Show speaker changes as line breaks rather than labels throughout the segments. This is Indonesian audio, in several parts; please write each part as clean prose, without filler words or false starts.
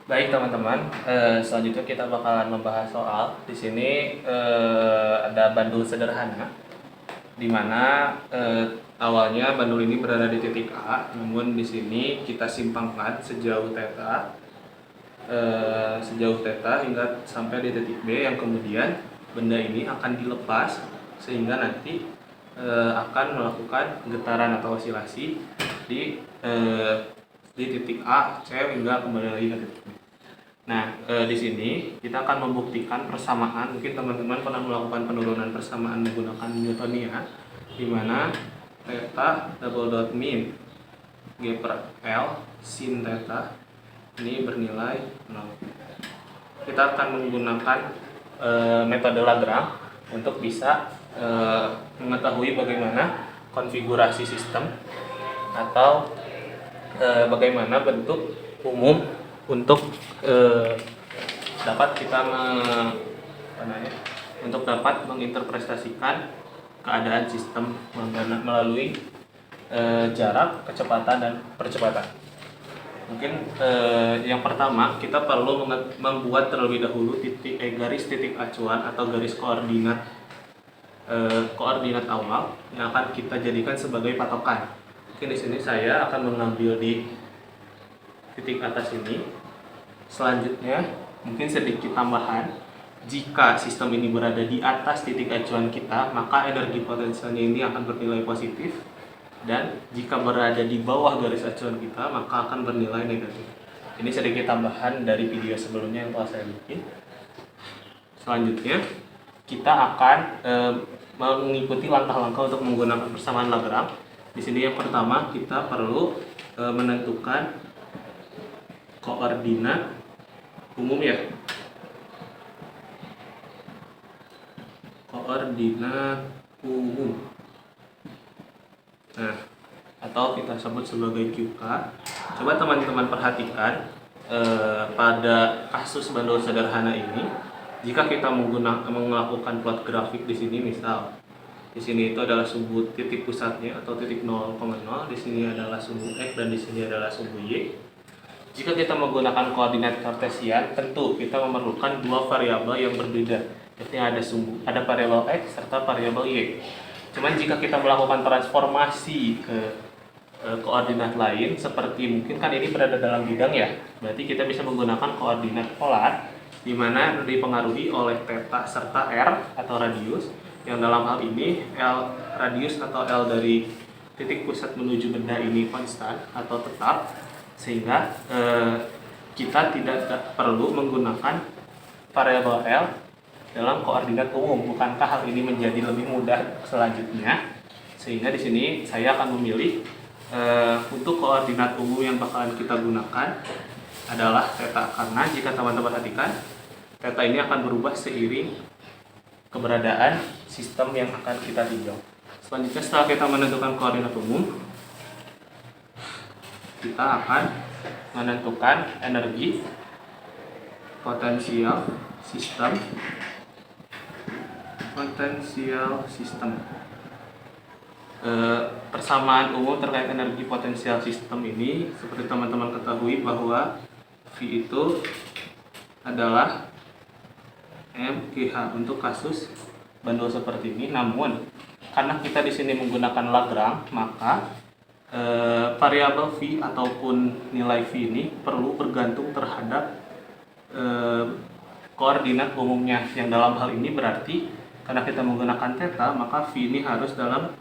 Baik teman-teman, selanjutnya kita bakalan membahas soal di sini ada bandul sederhana, di mana awalnya bandul ini berada di titik A, namun di sini kita simpangkan sejauh theta hingga sampai di titik B, yang kemudian benda ini akan dilepas sehingga nanti akan melakukan getaran atau osilasi di titik A, C hingga kembali lagi ke titik B. Nah, di sini kita akan membuktikan persamaan. Mungkin teman-teman pernah melakukan penurunan persamaan menggunakan Newtonia, di mana theta double dot min G per L sin theta ini bernilai 0. Kita akan menggunakan metode Lagrange untuk bisa mengetahui bagaimana konfigurasi sistem atau bagaimana bentuk umum untuk dapat kita dapat menginterpretasikan keadaan sistem melalui jarak, kecepatan, dan percepatan. Mungkin yang pertama kita perlu membuat terlebih dahulu garis titik acuan atau garis koordinat awal yang akan kita jadikan sebagai patokan. Mungkin di sini saya akan mengambil di titik atas ini. Selanjutnya mungkin sedikit tambahan, jika sistem ini berada di atas titik acuan kita, maka energi potensialnya ini akan bernilai positif, dan jika berada di bawah garis acuan kita maka akan bernilai negatif. Ini sedikit tambahan dari video sebelumnya yang telah saya bikin. Selanjutnya kita akan mengikuti langkah-langkah untuk menggunakan persamaan Lagrange. Di sini yang pertama kita perlu menentukan koordinat umum ya. Koordinat umum. Nah, atau kita sebut sebagai QK. Coba teman-teman perhatikan pada kasus bandul sederhana ini, jika kita melakukan plot grafik di sini, misal di sini itu adalah sumbu titik pusatnya atau titik 0,0, di sini adalah sumbu X dan di sini adalah sumbu Y. Jika kita menggunakan koordinat kartesian, tentu kita memerlukan dua variabel yang berbeda. Jadi ada variabel X serta variabel Y. Cuman jika kita melakukan transformasi ke koordinat lain, seperti mungkin kan ini berada dalam bidang ya, berarti kita bisa menggunakan koordinat polar, di mana dipengaruhi oleh theta serta r atau radius, yang dalam hal ini radius atau L dari titik pusat menuju benda ini konstan atau tetap, sehingga kita tidak perlu menggunakan variabel L dalam koordinat umum. Bukankah hal ini menjadi lebih mudah selanjutnya? Sehingga di sini saya akan memilih untuk koordinat umum yang bakalan kita gunakan adalah theta, karena jika teman-teman perhatikan, theta ini akan berubah seiring keberadaan sistem yang akan kita tinjau. Selanjutnya, setelah kita menentukan koordinat umum, kita akan menentukan energi potensial sistem. Persamaan umum terkait energi potensial sistem ini, seperti teman-teman ketahui bahwa V itu adalah MGH untuk kasus bandul seperti ini. Namun karena kita di sini menggunakan Lagrange, maka variabel V ataupun nilai V ini perlu bergantung terhadap koordinat umumnya, yang dalam hal ini berarti karena kita menggunakan theta, maka V ini harus dalam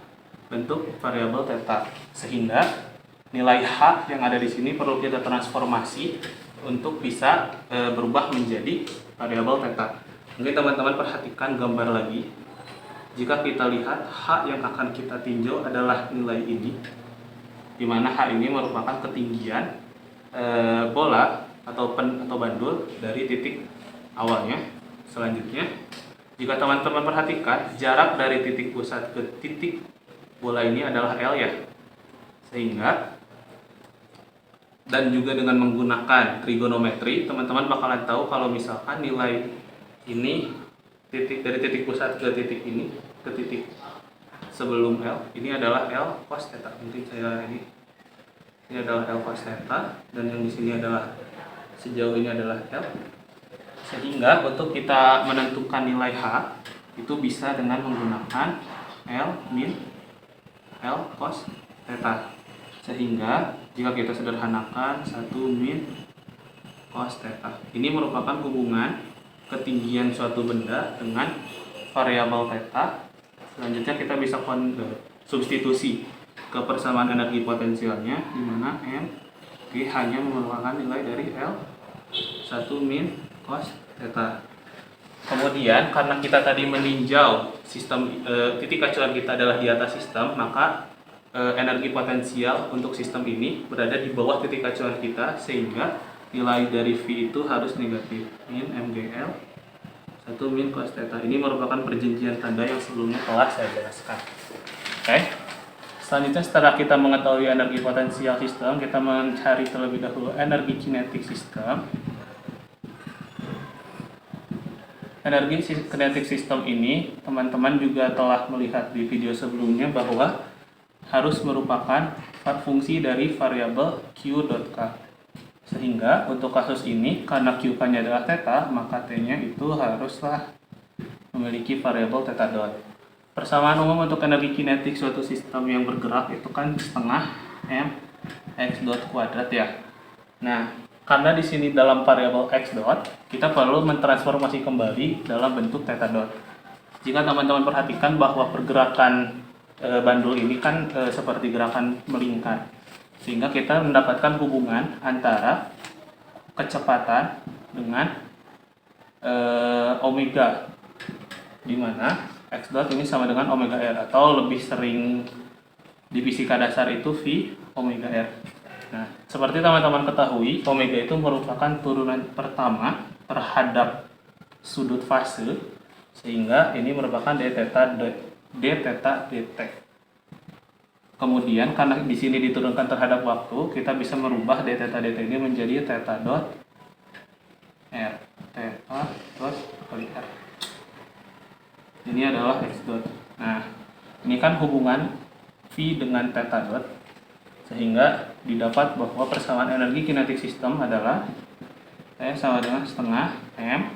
bentuk variabel theta, sehingga nilai H yang ada di sini perlu kita transformasi untuk bisa berubah menjadi variabel theta. Mungkin teman-teman perhatikan gambar lagi. Jika kita lihat, H yang akan kita tinjau adalah nilai ini, di mana H ini merupakan ketinggian bola atau bandul dari titik awalnya. Selanjutnya, jika teman-teman perhatikan, jarak dari titik pusat ke titik bola ini adalah L ya. Sehingga, dan juga dengan menggunakan trigonometri, teman-teman bakalan tahu kalau misalkan nilai ini dari titik pusat ke titik ini, ke titik sebelum L, ini adalah L cos theta. Mungkin saya ini adalah L cos theta, dan yang di sini adalah sejauh ini adalah L. Sehingga untuk kita menentukan nilai H itu bisa dengan menggunakan L min L cos theta. Sehingga jika kita sederhanakan 1 min cos theta. Ini merupakan hubungan ketinggian suatu benda dengan variabel theta. Selanjutnya kita bisa substitusi ke persamaan energi potensialnya, di mana M G hanya merupakan nilai dari L 1 min cos theta. Kemudian karena kita tadi meninjau sistem titik acuan kita adalah di atas sistem, maka energi potensial untuk sistem ini berada di bawah titik acuan kita, sehingga nilai dari V itu harus negatif, min MGL 1 min cos theta. Ini merupakan perjanjian tanda yang sebelumnya telah saya jelaskan. Oke. Selanjutnya setelah kita mengetahui energi potensial sistem, kita mencari terlebih dahulu energi kinetik sistem. Energi kinetik sistem ini teman-teman juga telah melihat di video sebelumnya bahwa harus merupakan fungsi dari variabel Q dot K. Sehingga untuk kasus ini karena Q-nya adalah theta, maka T-nya itu haruslah memiliki variabel theta dot. Persamaan umum untuk energi kinetik suatu sistem yang bergerak itu kan setengah M X dot kuadrat ya. Nah, karena di sini dalam variabel X dot, kita perlu mentransformasi kembali dalam bentuk theta dot. Jika teman-teman perhatikan bahwa pergerakan bandul ini kan seperti gerakan melingkar, sehingga kita mendapatkan hubungan antara kecepatan dengan omega, di mana X dot ini sama dengan omega R, atau lebih sering di fisika dasar itu V omega R. Nah, seperti teman-teman ketahui, omega itu merupakan turunan pertama terhadap sudut fase, sehingga ini merupakan d theta dt. Kemudian karena di sini diturunkan terhadap waktu, kita bisa merubah d theta dt ini menjadi theta dot r, theta dot kali r. Ini adalah x dot. Nah, ini kan hubungan V dengan theta dot, sehingga didapat bahwa persamaan energi kinetik sistem adalah sama dengan setengah M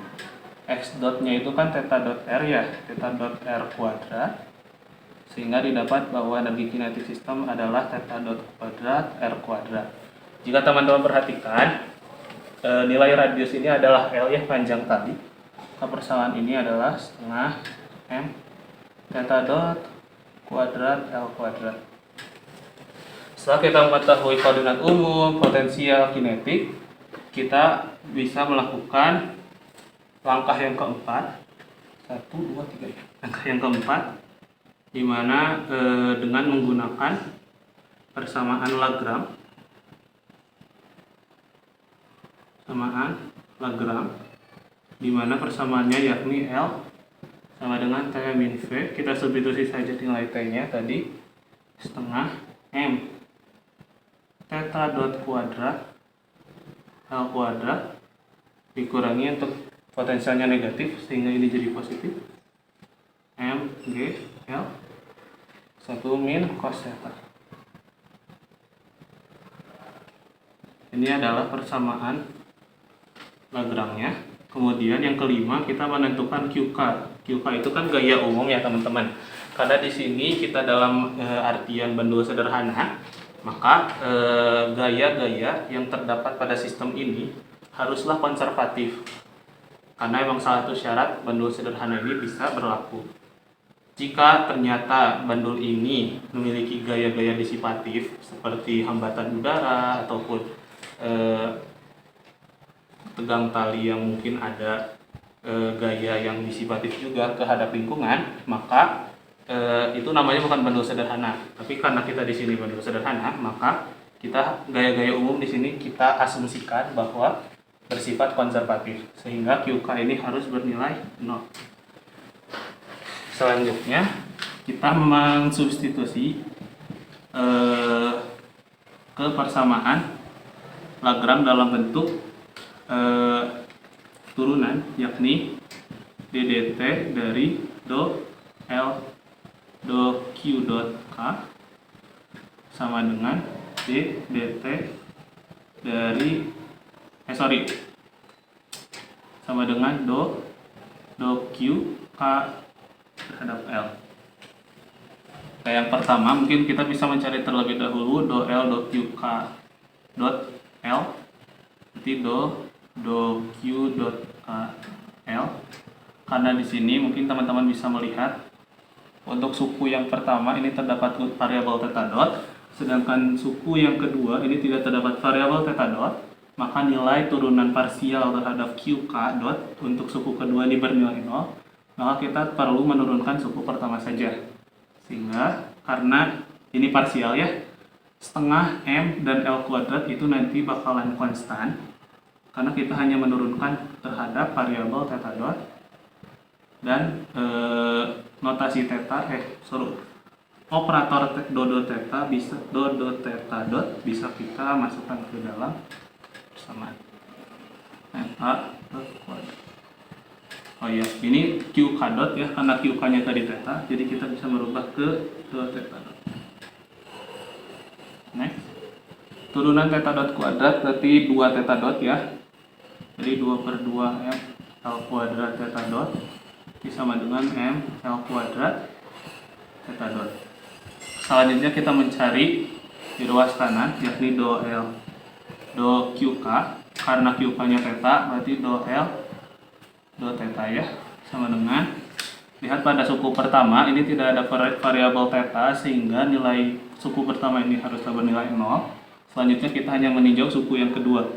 X dotnya itu kan theta dot R ya, theta dot R kuadrat, sehingga didapat bahwa energi kinetik sistem adalah theta dot kuadrat R kuadrat. Jika teman-teman perhatikan, nilai radius ini adalah L ya, panjang tadi. Persamaan ini adalah setengah M theta dot kuadrat L kuadrat. Setelah kita mengetahui koordinat umum, potensial, kinetik, kita bisa melakukan langkah yang keempat. 1, 2, 3. Langkah yang keempat, di mana dengan menggunakan persamaan Lagrange. Di mana persamaannya yakni L sama dengan T min V. Kita substitusi saja nilai T-nya tadi setengah M theta dot kuadrat L kuadrat dikurangi untuk potensialnya negatif, sehingga ini jadi positif, M G L 1 min cos theta. Ini adalah persamaan Lagrange-nya. Kemudian yang kelima, kita menentukan QK. QK itu kan gaya umum ya teman-teman. Karena di sini kita dalam artian bandul sederhana, maka gaya-gaya yang terdapat pada sistem ini haruslah konservatif. Karena memang salah satu syarat bandul sederhana ini bisa berlaku. Jika ternyata bandul ini memiliki gaya-gaya disipatif seperti hambatan udara ataupun tegang tali yang mungkin ada gaya yang disipatif juga terhadap lingkungan, maka itu namanya bukan bandul sederhana. Tapi karena kita di sini bandul sederhana, maka kita gaya-gaya umum di sini kita asumsikan bahwa bersifat konservatif, sehingga QK ini harus bernilai 0. Selanjutnya kita mensubstitusi ke persamaan Lagrange dalam bentuk turunan, yakni ddt dari do L do Q dot K sama dengan d dt dari sama dengan do Q K terhadap L. Nah, yang pertama mungkin kita bisa mencari terlebih dahulu do L do Q K dot L, berarti do Q dot K L. Karena di sini mungkin teman-teman bisa melihat untuk suku yang pertama ini terdapat variabel theta dot, sedangkan suku yang kedua ini tidak terdapat variabel theta dot, maka nilai turunan parsial terhadap QK dot untuk suku kedua ini bernilai 0, maka kita perlu menurunkan suku pertama saja. Sehingga karena ini parsial ya, setengah M dan L kuadrat itu nanti bakalan konstan, karena kita hanya menurunkan terhadap variabel theta dot. Dan notasi theta operator do theta bisa do theta dot bisa kita masukkan ke dalam persamaan theta dot kuadrat. Oh iya, ini QK dot ya, karena QK nya tadi theta, jadi kita bisa merubah ke do theta dot. Next, turunan theta dot kuadrat berarti 2 theta dot ya, jadi 2/2 M L kuadrat theta dot sama dengan M L kuadrat theta dot. Selanjutnya kita mencari di ruas kanan, yakni do QK, karena QK nya theta berarti do theta ya, sama dengan, lihat pada suku pertama ini tidak ada variabel theta, sehingga nilai suku pertama ini harus bernilai 0. Selanjutnya kita hanya meninjau suku yang kedua,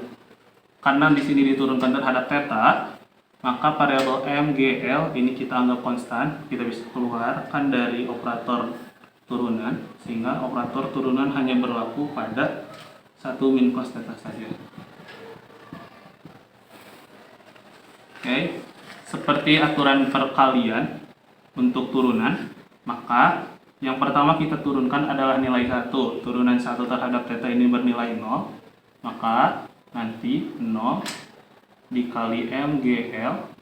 karena di sini diturunkan terhadap theta, maka variabel M, G, L ini kita anggap konstan, kita bisa keluarkan dari operator turunan, sehingga operator turunan hanya berlaku pada 1 min cos theta saja. Oke, seperti aturan perkalian untuk turunan, maka yang pertama kita turunkan adalah nilai 1, turunan 1 terhadap theta ini bernilai 0, maka nanti 0 dikali MGL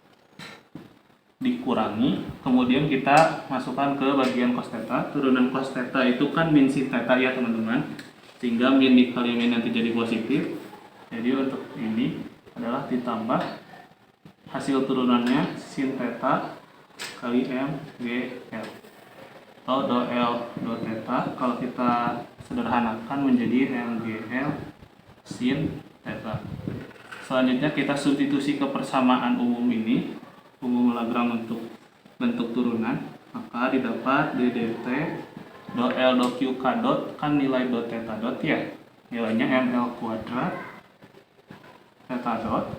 dikurangi, kemudian kita masukkan ke bagian cos theta. Turunan cos theta itu kan min sin theta ya teman-teman, sehingga min dikali min nanti jadi positif. Jadi untuk ini adalah ditambah hasil turunannya sin theta kali MGL atau do L do theta, kalau kita sederhanakan menjadi MGL sin theta. Selanjutnya kita substitusi ke persamaan umum ini, umum Lagrange untuk bentuk turunan, maka didapat DDT do L do QK dot, kan nilai do theta dot ya, nilainya ML kuadrat theta dot,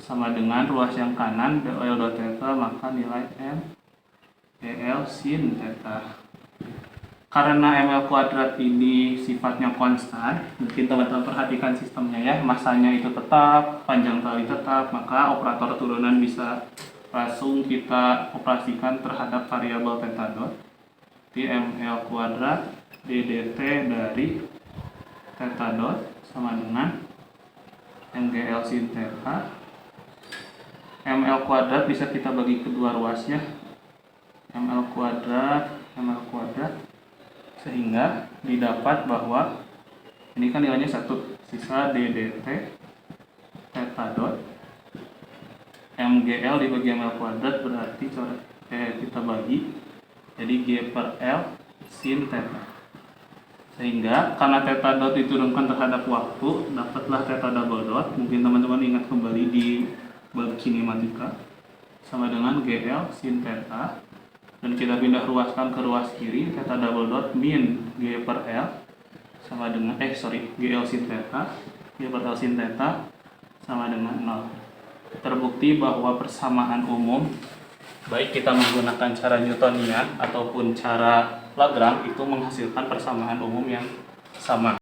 sama dengan ruas yang kanan do L do theta, maka nilai ML sin theta. Karena ML kuadrat ini sifatnya konstan, mungkin teman-teman perhatikan sistemnya ya, masanya itu tetap, panjang tali tetap, maka operator turunan bisa langsung kita operasikan terhadap variabel theta dot. Di ML kuadrat DDT dari theta dot sama dengan MGL sin theta. ML kuadrat bisa kita bagi kedua ruasnya, ML kuadrat, sehingga didapat bahwa ini kan nilainya 1, sisa DDT theta dot MGL dibagi ML kuadrat, berarti kita bagi jadi G per L sin theta, sehingga karena theta dot diturunkan terhadap waktu, dapatlah theta double dot. Mungkin teman-teman ingat kembali di bab kinematika, sama dengan GL sin theta, dan kita pindah ruaskan ke ruas kiri, theta double dot min G per L sama dengan GL sin theta, G per L sin theta sama dengan 0. Terbukti bahwa persamaan umum, baik kita menggunakan cara Newtonian ataupun cara Lagrange, itu menghasilkan persamaan umum yang sama.